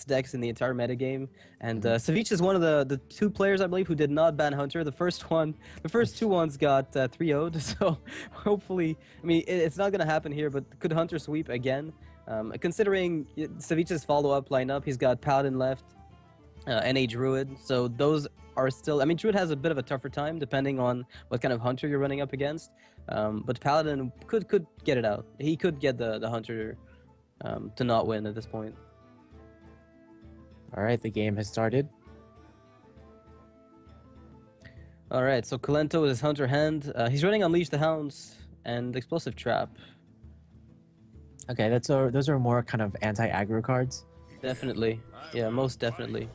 decks in the entire metagame, and Savjz is one of the two players I believe who did not ban Hunter. The first two ones got 3-0'd, so hopefully, I mean, it's not gonna happen here, but could Hunter sweep again? Considering Savjz's follow-up lineup, he's got Paladin left, and a Druid, so those are still... I mean, Druid has a bit of a tougher time depending on what kind of Hunter you're running up against, but Paladin could get it out. He could get the Hunter to not win at this point. Alright, the game has started. Alright, so Kolento with his Hunter hand. He's running Unleash the Hounds and Explosive Trap. Okay, those are more kind of anti-aggro cards. Definitely. Yeah, most definitely.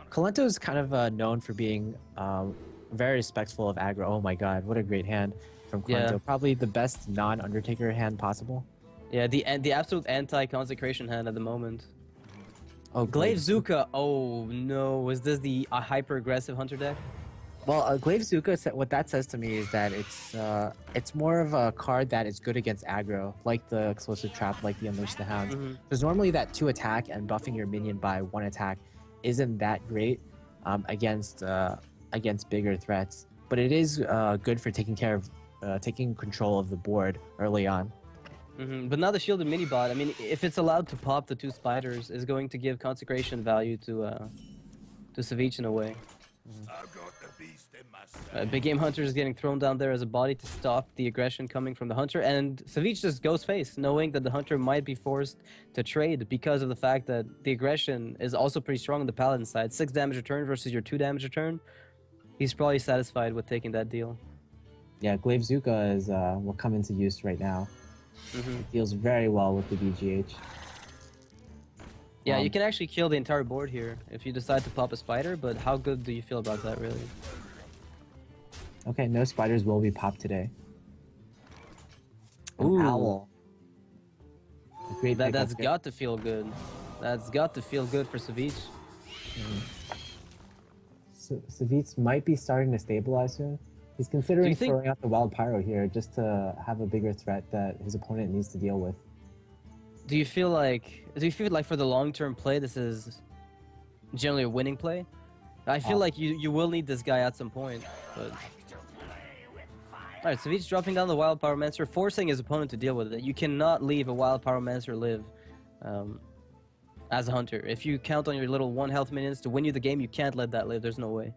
Kolento is kind of known for being very respectful of aggro. Oh my god, what a great hand from Kolento. Yeah. Probably the best non-Undertaker hand possible. Yeah, the absolute anti-consecration hand at the moment. Oh, Glaive Zuka. Oh no, was this the hyper-aggressive Hunter deck? Well, Glaive Zuka, what that says to me is that it's more of a card that is good against aggro, like the Explosive Trap, like the Unleash the Hounds. Because normally that 2 attack and buffing your minion by 1 attack isn't that great against bigger threats, but it is good for taking control of the board early on. But now the shielded mini bot, I mean, if it's allowed to pop the 2 spiders, is going to give consecration value to Savjz in a way. Big Game Hunter is getting thrown down there as a body to stop the aggression coming from the Hunter, and Savjz just goes face, knowing that the Hunter might be forced to trade because of the fact that the aggression is also pretty strong on the Paladin side. 6 damage return versus your 2 damage return. He's probably satisfied with taking that deal. Yeah, Glaive Zuka will come into use right now. It deals very well with the BGH. Yeah, you can actually kill the entire board here if you decide to pop a spider, but how good do you feel about that, really? Okay, no spiders will be popped today. Ooh. An owl. Great that's got to feel good. That's got to feel good for Savjz. Savjz might be starting to stabilize soon. He's considering throwing out the Wild Pyro here just to have a bigger threat that his opponent needs to deal with. Do you feel like for the long-term play this is generally a winning play? I feel like you will need this guy at some point, but... Alright, Savjz dropping down the Wild Pyromancer, forcing his opponent to deal with it. You cannot leave a Wild Pyromancer live as a Hunter. If you count on your little 1 health minions to win you the game, you can't let that live. There's no way.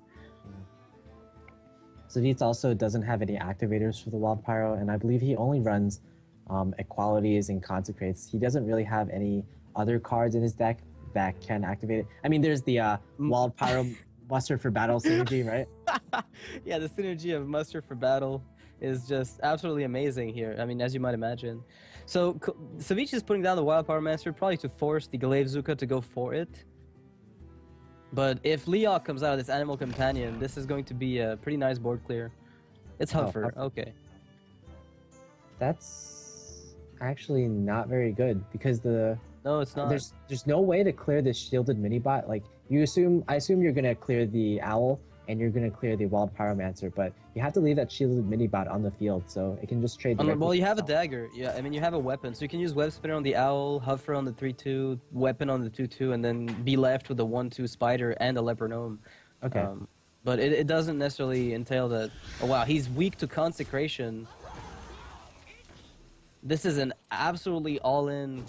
Savjz also doesn't have any activators for the Wild Pyro, and I believe he only runs Equalities and Consecrates. He doesn't really have any other cards in his deck that can activate it. I mean, there's the Wild Pyro Muster for Battle synergy, right? Yeah, the synergy of Muster for Battle is just absolutely amazing here. I mean, as you might imagine. So Savjz is putting down the Wild Pyromancer probably to force the Glaive Zuka to go for it. But if Leok comes out of this Animal Companion, this is going to be a pretty nice board clear. It's Huffer, okay. That's actually not very good because no, it's not. There's no way to clear this shielded mini bot. Like I assume you're gonna clear the owl and you're gonna clear the Wild Pyromancer, but you have to leave that shielded mini bot on the field so it can just trade. Well, you have a dagger. Yeah, I mean you have a weapon, so you can use Web Spinner on the owl, Huffer on the 3/2, weapon on the 2/2, and then be left with a 1/2 spider and a leper gnome. Okay. But it doesn't necessarily entail that. Oh wow, he's weak to consecration. This is an absolutely all-in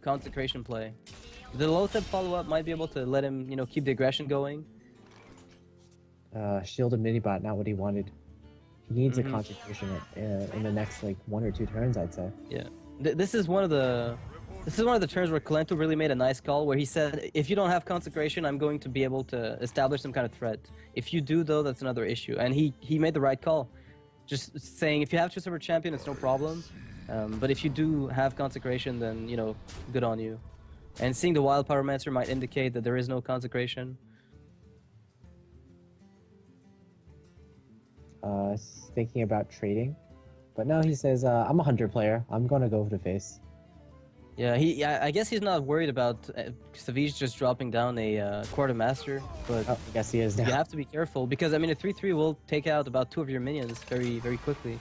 consecration play. The low-step follow-up might be able to let him, keep the aggression going. Shielded mini-bot, not what he wanted. He needs a consecration in the next 1 or 2 turns, I'd say. Yeah, this is one of the turns where Kolento really made a nice call, where he said, if you don't have consecration, I'm going to be able to establish some kind of threat. If you do, though, that's another issue. And he made the right call. Just saying, if you have 2 Super Champion, it's no problem. But if you do have consecration, then, good on you. And seeing the Wild Pyromancer might indicate that there is no consecration. Thinking about trading. But no, he says, I'm a Hunter player. I'm going to go for the face. Yeah, I guess he's not worried about Savjz just dropping down a Quartermaster, but I guess he is now. You have to be careful, because, I mean, a 3/3 will take out about 2 of your minions very, very quickly.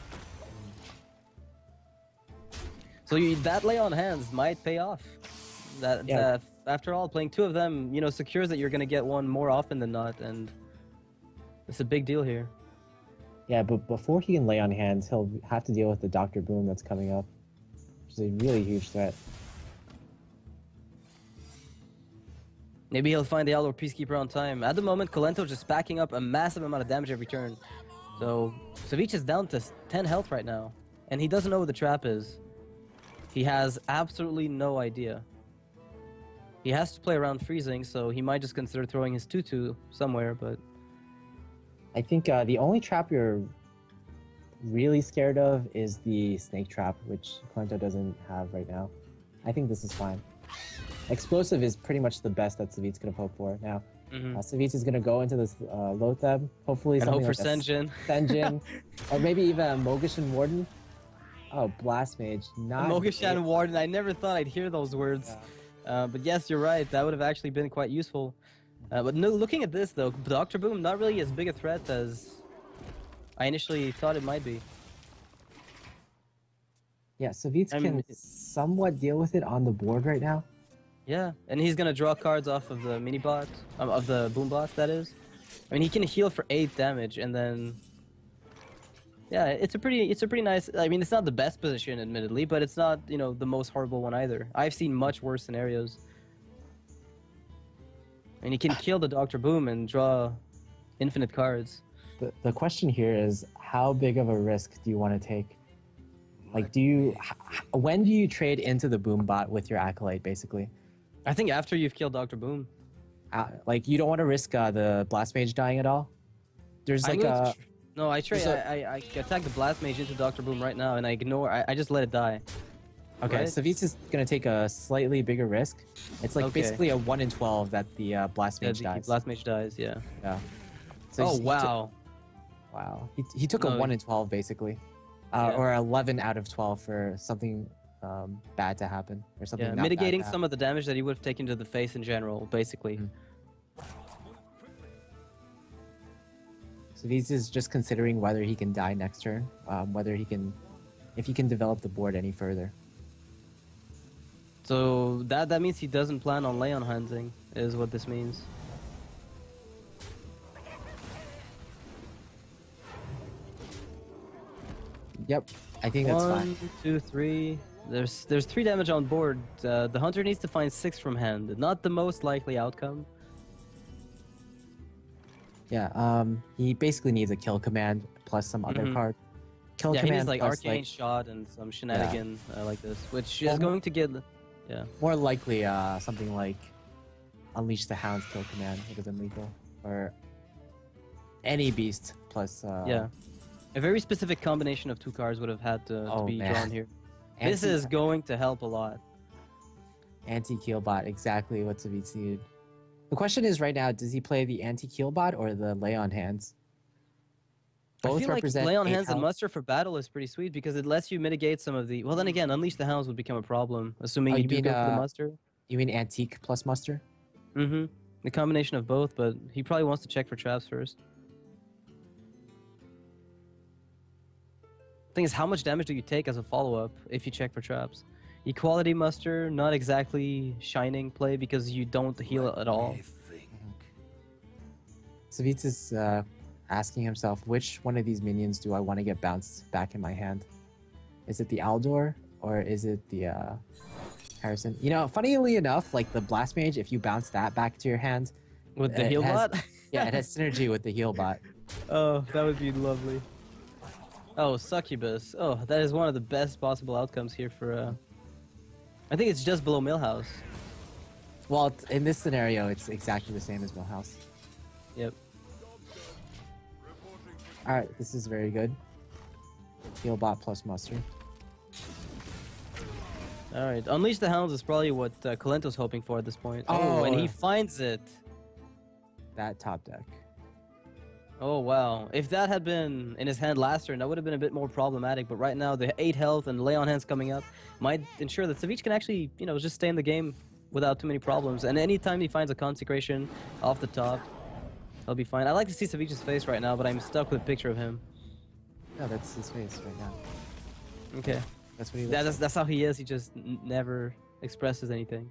So that lay on hands might pay off. That after all, playing two of them, you know, secures that you're gonna get one more often than not, and it's a big deal here. Yeah, but before he can lay on hands, he'll have to deal with the Dr. Boom that's coming up, which is a really huge threat. Maybe he'll find the Outlaw Peacekeeper on time. At the moment, Kolento just backing up a massive amount of damage every turn. So, Savjz is down to 10 health right now. And he doesn't know what the trap is. He has absolutely no idea. He has to play around freezing, so he might just consider throwing his 2-2 somewhere, but... I think the only trap you're really scared of is the snake trap, which Kolento doesn't have right now. I think this is fine. Explosive is pretty much the best that Savjz could have hoped for. Now, Savjz is going to go into this Lotheb, hopefully and something hope for like Senjin. Senjin, or maybe even a Mogishan Warden. Oh, Blast Mage, not Mogishan Warden, I never thought I'd hear those words. Yeah. But yes, you're right, that would have actually been quite useful. But no, looking at this though, Dr. Boom not really as big a threat as I initially thought it might be. Yeah, Savjz can somewhat deal with it on the board right now. Yeah, and he's gonna draw cards off of the mini bot, of the boom bot, that is. I mean, he can heal for 8 damage, and then yeah, it's a pretty nice. I mean, it's not the best position, admittedly, but it's not, you know, the most horrible one either. I've seen much worse scenarios. And he can kill the Dr. Boom and draw infinite cards. The question here is, how big of a risk do you want to take? Like, when do you trade into the boom bot with your Acolyte, basically? I think after you've killed Dr. Boom. Like, you don't want to risk the Blast Mage dying at all? There's like a... No, I trade. I attack the Blast Mage into Dr. Boom right now, and I ignore. I just let it die. Okay, right? Savjz is gonna take a slightly bigger risk. It's like basically a 1 in 12 that the Blast Mage dies. Blast Mage dies, yeah. Yeah. So oh wow. Wow. He took a 1 in 12 basically, or 11 out of 12 for something bad to happen or something. Yeah, not mitigating bad some of the damage that he would have taken to the face in general, basically. So Savjz is just considering whether he can die next turn, if he can develop the board any further. So that means he doesn't plan on lay on handing, is what this means. Yep, I think that's fine. 1, 2, 3. There's 3 damage on board. The hunter needs to find 6 from hand. Not the most likely outcome. Yeah, he basically needs a kill command plus some other card. Kill yeah, command he needs like plus, arcane shot and some shenanigan like this, which is going to get. Yeah. More likely, something like Unleash the Hound's kill command would have been lethal, or any beast plus. Yeah, a very specific combination of 2 cards would have had to be drawn here. This is going to help a lot. Anti-Keel bot, exactly what Savjz needed. The question is right now, does he play the Anti-Keel bot or the Lay on Hands? Both I feel like Lay on Hands health. and Muster for battle is pretty sweet because it lets you mitigate some of the... Well, then again, Unleash the Hounds would become a problem, assuming you do go for the Muster. You mean Antique plus Muster? Mm-hmm. The combination of both, but he probably wants to check for traps first. Thing is, how much damage do you take as a follow-up if you check for traps? Equality Muster, not exactly shining play because you don't heal at all. Savjz is asking himself, which one of these minions do I want to get bounced back in my hand? Is it the Aldor or is it the Harrison? You know, funnily enough, like the Blast Mage, if you bounce that back to your hand... With the heal bot? Yeah, it has synergy with the heal bot. Oh, that would be lovely. Oh, Succubus. Oh, that is one of the best possible outcomes here for... I think it's just below Millhouse. Well, in this scenario, it's exactly the same as Millhouse. Yep. Alright, this is very good. Heal bot plus Muster. Alright, Unleash the Hounds is probably what Kolento's hoping for at this point. Oh, and he finds it. That top deck. Oh, wow. If that had been in his hand last turn, that would have been a bit more problematic. But right now, the 8 health and Lay on Hands coming up might ensure that Savjz can actually, you know, just stay in the game without too many problems. And anytime he finds a Consecration off the top, he'll be fine. I like to see Savjz's face right now, but I'm stuck with a picture of him. No, that's his face right now. Okay. That's what he looks like. That's how he is. He just never expresses anything.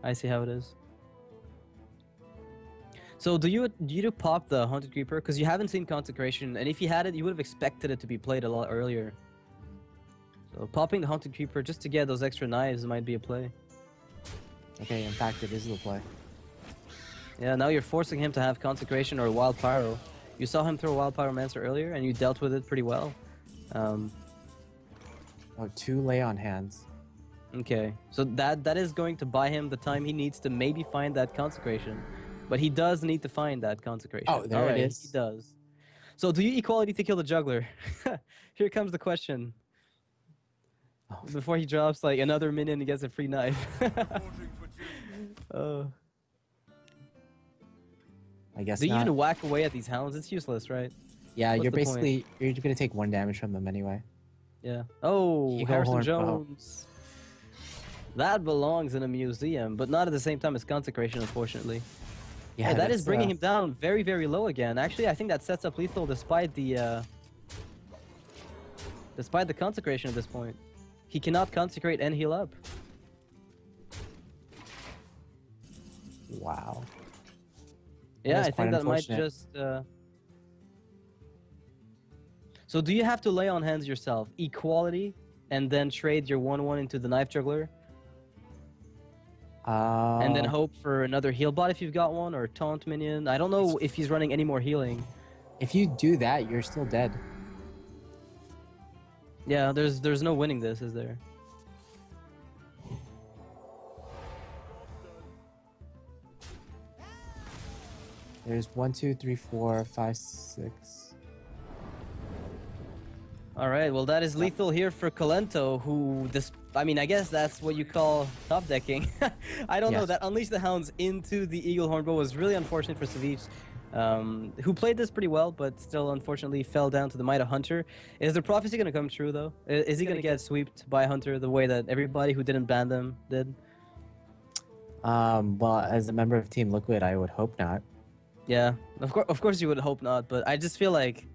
I see how it is. So do you pop the Haunted Creeper? Because you haven't seen Consecration, and if you had it, you would have expected it to be played a lot earlier. So popping the Haunted Creeper just to get those extra knives might be a play. Okay, in fact, it is the play. Yeah, now you're forcing him to have Consecration or Wild Pyro. You saw him throw Wild Pyromancer earlier, and you dealt with it pretty well. Oh, 2 lay on hands. Okay, so that is going to buy him the time he needs to maybe find that Consecration. But he does need to find that Consecration. Oh, there it is. He does. So do you equality to kill the juggler? Here comes the question. Oh. Before he drops like another minion and gets a free knife. Oh. I guess Do you not. even whack away at these hounds? It's useless, right? Yeah, What's you're the basically you're gonna take 1 damage from them anyway. Yeah. Oh, Eagle Harrison Horn Jones. That belongs in a museum, but not at the same time as Consecration, unfortunately. Yeah, Hey, that is that's, bringing him down very, very low again. Actually, I think that sets up lethal despite the Consecration at this point. He cannot consecrate and heal up. Wow. Yeah, is I quite think that might unfortunate. just... So do you have to lay on hands yourself, equality, and then trade your 1/1 into the Knife Juggler? And then hope for another heal bot if you've got one, or taunt minion. I don't know if he's running any more healing. If you do that, you're still dead. Yeah, there's no winning this, is there? There's 1, 2, 3, 4, 5, 6. All right, well that is lethal here for Kolento, who I mean, I guess that's what you call top decking. I don't know, Yes. that Unleash the Hounds into the Eagle Hornbow was really unfortunate for Savjz, who played this pretty well, but still unfortunately fell down to the Might of Hunter. Is the prophecy going to come true though? Is he going to get swept by Hunter the way that everybody who didn't ban them did? Well, as a member of Team Liquid, I would hope not. Yeah, of course you would hope not, but I just feel like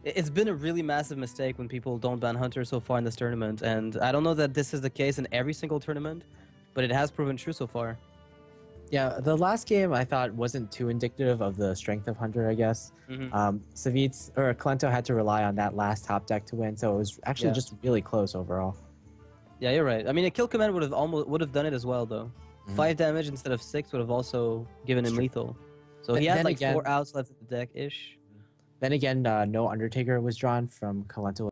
it's been a really massive mistake when people don't ban Hunter so far in this tournament, and I don't know that this is the case in every single tournament, but it has proven true so far. Yeah, the last game I thought wasn't too indicative of the strength of Hunter, I guess. Savjz or Kolento had to rely on that last top deck to win, so it was actually just really close overall. Yeah, you're right. I mean, a kill command would have done it as well, though. 5 damage instead of 6 would have also given him lethal. So he had like 4 outs left in the deck ish. Then again, no Undertaker was drawn from Kolento